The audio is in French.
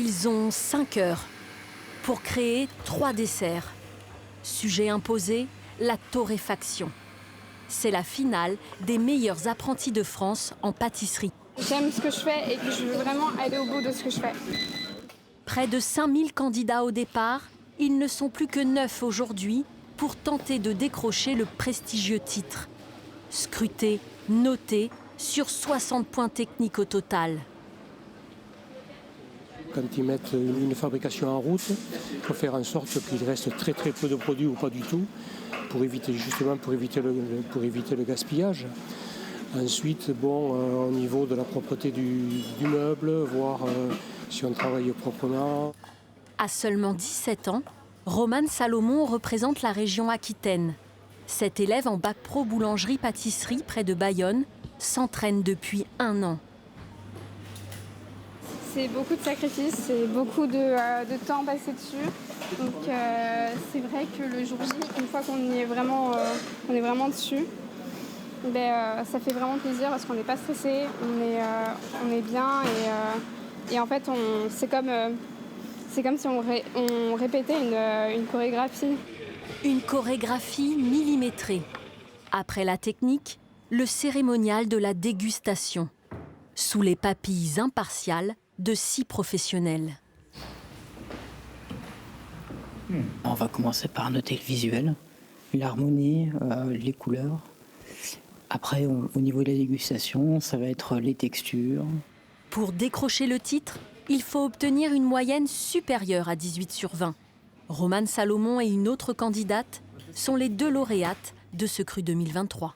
Ils ont 5 heures pour créer 3 desserts. Sujet imposé, la torréfaction. C'est la finale des meilleurs apprentis de France en pâtisserie. J'aime ce que je fais et que je veux vraiment aller au bout de ce que je fais. Près de 5000 candidats au départ, ils ne sont plus que 9 aujourd'hui pour tenter de décrocher le prestigieux titre. Scrutés, notés sur 60 points techniques au total. Quand ils mettent une fabrication en route, il faut faire en sorte qu'il reste très peu de produits ou pas du tout, pour éviter le gaspillage. Ensuite, au niveau de la propreté du meuble, voir si on travaille proprement. À seulement 17 ans, Romane Salomon représente la région Aquitaine. Cet élève en bac pro boulangerie-pâtisserie près de Bayonne s'entraîne depuis 1 an. C'est beaucoup de sacrifices, c'est beaucoup de temps passé dessus. Donc c'est vrai que le jour J, une fois qu'on est vraiment dessus, ça fait vraiment plaisir parce qu'on n'est pas stressé, on est bien et en fait c'est comme si on répétait une chorégraphie. Une chorégraphie millimétrée. Après la technique, le cérémonial de la dégustation. Sous les papilles impartiales de 6 professionnels. On va commencer par noter le visuel, l'harmonie, les couleurs. Après, au niveau de la dégustation, ça va être les textures. Pour décrocher le titre, il faut obtenir une moyenne supérieure à 18 sur 20. Romane Salomon et une autre candidate sont les 2 lauréates de ce cru 2023.